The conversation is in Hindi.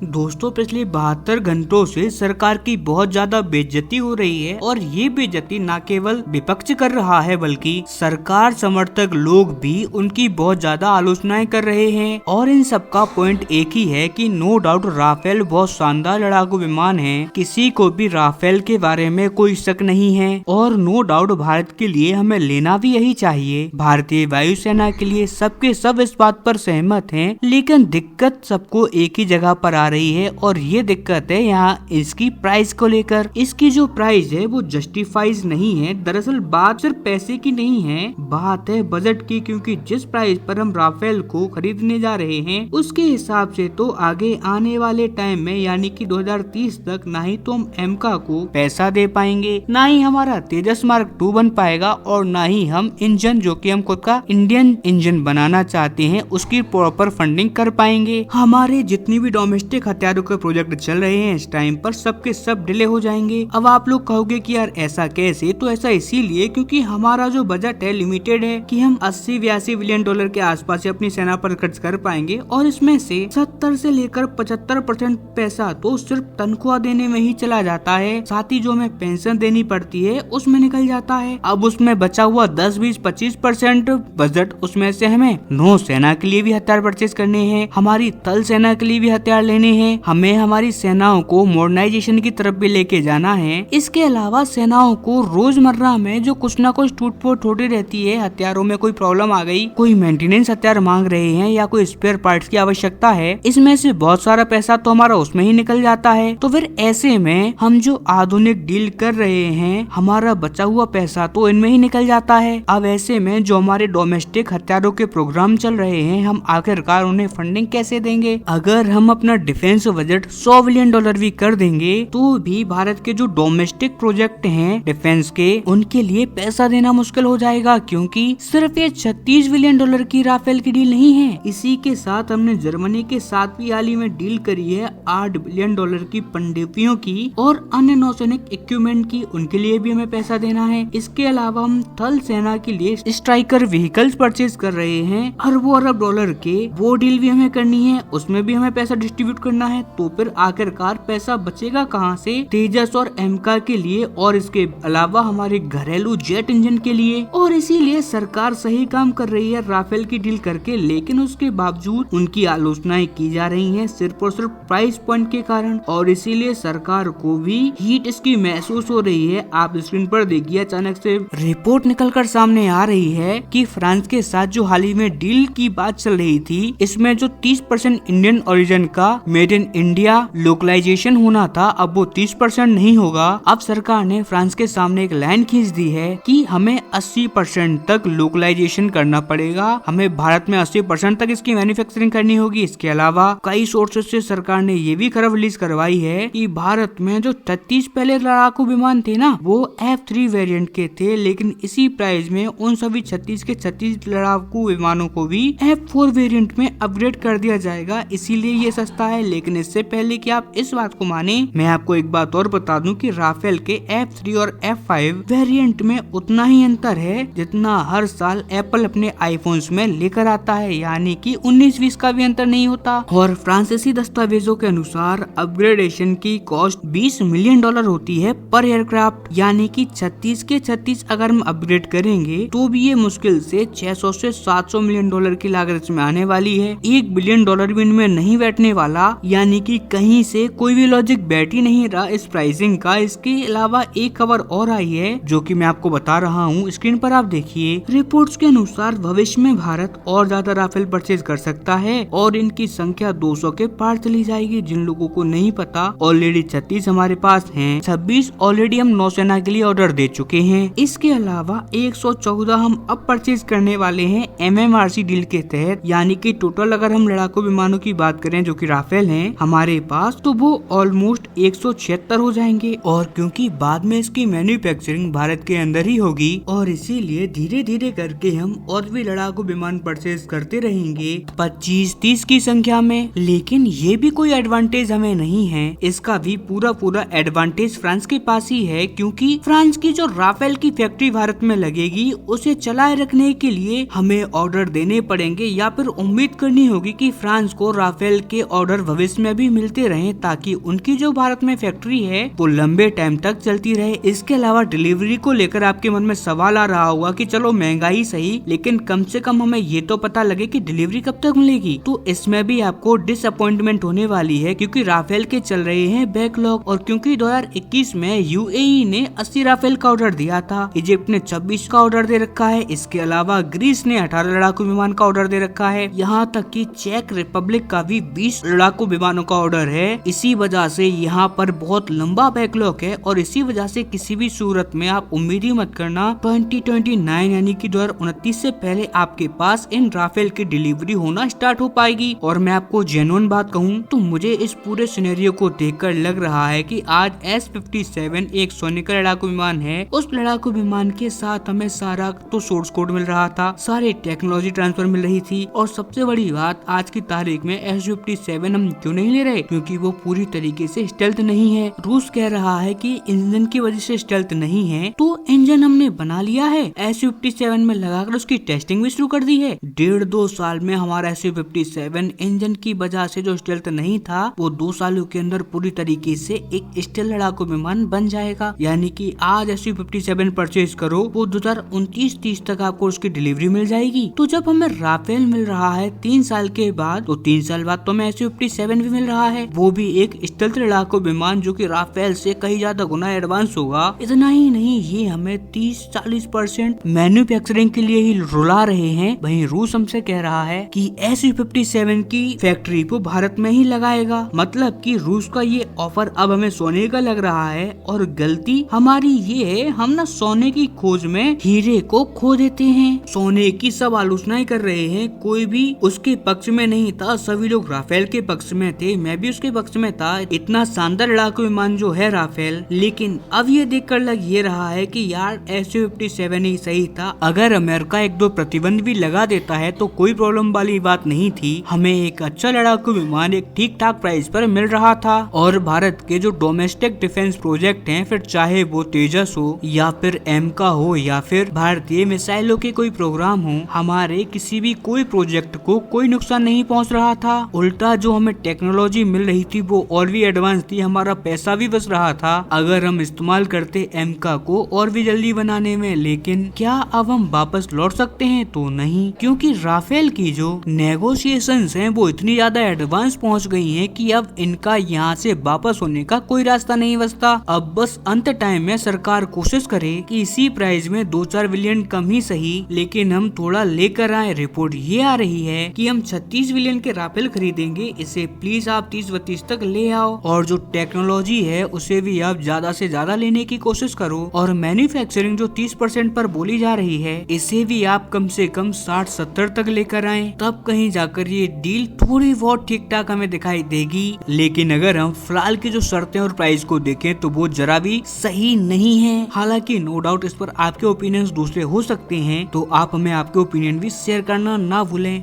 दोस्तों पिछले 72 घंटों से सरकार की बहुत ज्यादा बेइज्जती हो रही है और ये बेइज्जती न केवल विपक्ष कर रहा है बल्कि सरकार समर्थक लोग भी उनकी बहुत ज्यादा आलोचनाएं कर रहे हैं। और इन सब का पॉइंट एक ही है कि नो डाउट राफेल बहुत शानदार लड़ाकू विमान है, किसी को भी राफेल के बारे में कोई शक नहीं है और नो डाउट भारत के लिए हमें लेना भी यही चाहिए। भारतीय वायुसेना के लिए सबके सब इस बात पर सहमत हैं, लेकिन दिक्कत सबको एक ही जगह पर आ रही है और ये दिक्कत है यहाँ इसकी प्राइस को लेकर। इसकी जो प्राइस है वो जस्टिफाइज नहीं है। दरअसल बात सिर्फ पैसे की नहीं है, बात है बजट की, क्योंकि जिस प्राइस पर हम राफेल को खरीदने जा रहे हैं उसके हिसाब से तो आगे आने वाले टाइम में यानी कि 2030 तक ना ही तो हम एमका को पैसा दे पाएंगे, ना ही हमारा तेजस मार्क 2 बन पाएगा और ना ही हम इंजन जो कि हम खुद का इंडियन इंजन बनाना चाहते हैं उसकी प्रॉपर फंडिंग कर पाएंगे। हमारे जितनी भी डोमेस्टिक हथियारों के प्रोजेक्ट चल रहे हैं इस टाइम पर सबके सब डिले हो जाएंगे। अब आप लोग कहोगे कि यार ऐसा कैसे, तो ऐसा इसीलिए क्योंकि हमारा जो बजट है लिमिटेड है कि हम 80-82 बिलियन डॉलर के आसपास अपनी सेना पर खर्च कर पाएंगे और इसमें से 70 से लेकर 75% पैसा तो सिर्फ तनख्वाह देने में ही चला जाता है, साथ ही जो हमें पेंशन देनी पड़ती है उसमें निकल जाता है। अब उसमें बचा हुआ 10-20-25% बजट, उसमें से हमें नौ सेना के लिए भी हथियार परचेज करने हैं, हमारी थल सेना के लिए भी हथियार लेने हैं, हमें हमारी सेनाओं को मॉडर्नाइजेशन की तरफ भी लेके जाना है। इसके अलावा सेनाओं को रोजमर्रा में जो कुछ ना कुछ टूट फूट होती रहती है, हथियारों में कोई प्रॉब्लम आ गई, कोई मेंटेनेंस हथियार मांग रहे हैं या कोई स्पेयर पार्ट्स की आवश्यकता है, इसमें से बहुत सारा पैसा तो हमारा उसमें ही निकल जाता है। तो फिर ऐसे में हम जो आधुनिक डील कर रहे हैं हमारा बचा हुआ पैसा तो इनमें ही निकल जाता है। अब ऐसे में जो हमारे डोमेस्टिक हथियारों के प्रोग्राम चल रहे हैं हम आखिरकार उन्हें फंडिंग कैसे देंगे? अगर हम अपना डिफेंस बजट 100 बिलियन डॉलर भी कर देंगे तो भी भारत के जो डोमेस्टिक प्रोजेक्ट हैं डिफेंस के उनके लिए पैसा देना मुश्किल हो जाएगा, क्योंकि सिर्फ ये 36 बिलियन डॉलर की राफेल की डील नहीं है, इसी के साथ हमने जर्मनी के साथ भी हाल ही में डील करी है 8 बिलियन डॉलर की पनडुब्बियों की और अन्य नौसैनिक इक्विपमेंट की, उनके लिए भी हमें पैसा देना है। इसके अलावा हम थल सेना के लिए स्ट्राइकर व्हीकल्स परचेज कर रहे हैं अरबों अरब डॉलर के, वो डील भी हमें करनी है, उसमें भी हमें पैसा डिस्ट्रीब्यूट करना है। तो फिर आखिरकार पैसा बचेगा कहां से? तेजस और एमका के लिए और इसके अलावा हमारे घरेलू जेट इंजन के लिए। और इसीलिए सरकार सही काम कर रही है राफेल की डील करके, लेकिन उसके बावजूद उनकी आलोचनाएं की जा रही हैं सिर्फ और सिर्फ प्राइस पॉइंट के कारण, और इसीलिए सरकार को भी हीट इसकी महसूस हो रही है। आप स्क्रीन पर देखिए अचानक से रिपोर्ट निकलकर सामने आ रही है कि फ्रांस के साथ जो हाल ही में डील की बात चल रही थी इसमें जो 30% इंडियन ओरिजिन का मेड इन इंडिया लोकलाइजेशन होना था अब वो 30% नहीं होगा। अब सरकार ने फ्रांस के सामने एक लाइन खींच दी है कि हमें 80% तक लोकलाइजेशन करना पड़ेगा, हमें भारत में 80% तक इसकी मैन्युफैक्चरिंग करनी होगी। इसके अलावा कई सोर्सेज से सरकार ने ये भी खबर रिलीज करवाई है कि भारत में जो 33 पहले लड़ाकू विमान थे ना वो F3 वेरिएंट के थे, लेकिन इसी प्राइस में उन सभी 36 के 36 लड़ाकू विमानों को भी F4 वेरिएंट में अपग्रेड कर दिया जाएगा, इसीलिए ये सस्ता है। लेकिन इससे पहले कि आप इस बात को माने मैं आपको एक बात और बता दूं कि राफेल के F3 और F5 वेरिएंट में उतना ही अंतर है जितना हर साल एप्पल अपने आईफोन्स में लेकर आता है, यानी कि 19-20 का भी अंतर नहीं होता। और फ्रांसीसी दस्तावेजों के अनुसार अपग्रेडेशन की कॉस्ट 20 मिलियन डॉलर होती है पर एयरक्राफ्ट, यानी कि 36 के 36 अगर हम अपग्रेड करेंगे तो भी ये मुश्किल से 600 से 700 मिलियन डॉलर की लागत इसमें आने वाली है। 1 बिलियन डॉलर भी इनमें नहीं बैठने वाला, यानी कि कहीं से कोई भी लॉजिक बैठ ही नहीं रहा इस प्राइसिंग का। इसके अलावा एक खबर और आई है जो कि मैं आपको बता रहा हूँ, स्क्रीन पर आप देखिए। रिपोर्ट्स के अनुसार भविष्य में भारत और ज्यादा राफेल परचेज कर सकता है और इनकी संख्या 200 के पार चली जाएगी। जिन लोगों को नहीं पता, ऑलरेडी 36 हमारे पास हैं, 26 ऑलरेडी हम नौसेना के लिए ऑर्डर दे चुके हैं। इसके अलावा 114 हम अब परचेज करने वाले हैं MMRC डील के तहत, यानी कि टोटल अगर हम लड़ाकू विमानों की बात करें जो कि राफेल हैं हमारे पास, तो वो ऑलमोस्ट 176 हो जाएंगे। और क्योंकि बाद में इसकी मैन्युफैक्चरिंग भारत के अंदर ही होगी और इसीलिए धीरे धीरे करके हम और भी लड़ाकू विमान परचेज करते रहेंगे 25-30 की संख्या में। लेकिन ये भी कोई एडवांटेज हमें नहीं है, इसका भी पूरा एडवांटेज फ्रांस के पास ही है, क्योंकि फ्रांस की जो राफेल की फैक्ट्री भारत में लगेगी उसे चलाए रखने के लिए हमें ऑर्डर देने पड़ेंगे या फिर उम्मीद करनी होगी कि फ्रांस को राफेल के ऑर्डर भविष्य में भी मिलते रहे, ताकि उनकी जो भारत में फैक्ट्री है वो लंबे टाइम तक चलती रहे। इसके अलावा डिलीवरी को लेकर आपके मन में सवाल आ रहा होगा कि चलो महंगाई सही, लेकिन कम से कम हमें ये तो पता लगे कि डिलीवरी कब तक मिलेगी। तो इसमें भी आपको डिसअपॉइंटमेंट होने वाली है, क्योंकि राफेल के चल रहे हैं बैकलॉग, और क्योंकि 2021 में यूएई ने 80 राफेल का ऑर्डर दिया था, इजिप्ट ने 26 का ऑर्डर दे रखा है, इसके अलावा ग्रीस ने 18 लड़ाकू विमान का ऑर्डर दे रखा है, यहाँ तक कि चेक रिपब्लिक का भी 20 लड़ाकू विमानों का ऑर्डर है। इसी वजह से यहाँ पर बहुत लंबा बैकलॉग है, और इसी वजह से किसी भी सूरत में आप उम्मीद ही मत करना 2029 यानी कि 2029 से पहले आपके पास इन राफेल की डिलीवरी होना स्टार्ट हो पाएगी। और मैं आपको जेन्युइन बात कहूँ तो मुझे इस पूरे सिनेरियो को देखकर लग रहा है कि आज S-57 एक सोने का लड़ाकू विमान है, उस लड़ाकू विमान के साथ हमें सारा तो सोर्स कोड मिल रहा था, सारी टेक्नोलॉजी ट्रांसफर मिल रही थी, और सबसे बड़ी बात आज की तारीख में S-57 हम क्यों नहीं ले रहे, क्योंकि वो पूरी तरीके से स्टेल्थ नहीं है। रूस कह रहा है कि इंजन की वजह से स्टेल्थ नहीं है, तो इंजन हमने बना लिया है, S-57 में लगाकर उसकी टेस्टिंग भी शुरू कर दी है। 1.5-2 साल में हमारा S-57 इंजन की वजह से जो स्टेल्थ नहीं था वो 2 सालों के अंदर पूरी तरीके से एक स्टेल्थ लड़ाकू विमान बन जाएगा। यानी कि आज S-57 परचेज करो, वो 2029-30 तक आपको उसकी डिलीवरी मिल जाएगी। तो जब हमें राफेल मिल रहा है 3 साल के बाद, तो 3 साल बाद तो हमें S-57 भी मिल रहा है, वो भी एक स्टेल्थ लड़ाकू विमान जो कि राफेल से कहीं ज्यादा गुना एडवांस होगा। इतना ही नहीं, ये हमें 30-40% मैन्युफैक्चरिंग के लिए ही रुला रहे हैं। वहीं रूस हमसे कह रहा है कि S-57 की फैक्ट्री को भारत में ही लगाएगा। मतलब कि रूस का ये ऑफर अब हमें सोने का लग रहा है, और गलती हमारी ये है, हम ना सोने की खोज में हीरे को खो देते हैं। सोने की सब आलोचनाएं कर रहे हैं, कोई भी उसके पक्ष में नहीं था, सभी लोग राफेल के पक्ष में थे, मैं भी उसके पक्ष में था। इतना शानदार लड़ाकू विमान जो है राफेल, लेकिन अब ये देखकर लग ये रहा है कि यार S-57 ही सही था। अगर अमेरिका 1-2 प्रतिबंध भी लगा देता है तो कोई प्रॉब्लम वाली बात नहीं थी, हमें एक अच्छा लड़ाकू विमान एक ठीक ठाक प्राइस पर मिल रहा था। और भारत के जो डोमेस्टिक डिफेंस प्रोजेक्ट हैं, फिर चाहे वो तेजस हो या फिर एमका हो या फिर भारतीय मिसाइलों के कोई प्रोग्राम हो, हमारे किसी भी कोई प्रोजेक्ट को कोई नुकसान नहीं पहुंच रहा था। उल्टा जो हमें टेक्नोलॉजी मिल रही थी वो और भी एडवांस थी, हमारा पैसा भी बच रहा था अगर हम इस्तेमाल करते एमका को और भी जल्दी बनाने में। लेकिन क्या अब हम वापस लौट सकते हैं? तो नहीं, क्योंकि राफेल की जो नेगोशिएशंस हैं वो इतनी ज्यादा एडवांस पहुंच गई हैं कि अब इनका यहाँ से वापस होने का कोई रास्ता नहीं बचता। अब बस अंत टाइम में सरकार कोशिश करे कि इसी प्राइस में 2-4 बिलियन कम ही सही, लेकिन हम थोड़ा लेकर आए। रिपोर्ट ये आ रही है कि हम 36 बिलियन के राफेल खरीदेंगे, इसे प्लीज आप 30-32 तक ले आओ, और जो टेक्नोलॉजी है उसे भी आप ज्यादा से ज्यादा लेने की कोशिश करो, और मैन्युफैक्चरिंग जो 30% पर बोली जा रही है इसे भी आप कम से कम 60-70 तक लेकर आए, तब कहीं जाकर ये डील थोड़ी बहुत ठीक ठाक हमें दिखाई देगी। लेकिन अगर हम फिलहाल की जो शर्तें और प्राइस को देखें तो वो जरा भी सही नहीं है। हालांकि नो डाउट इस पर आपके ओपिनियंस दूसरे हो सकते हैं, तो आप हमें आपके ओपिनियन भी शेयर करना ना भूलें।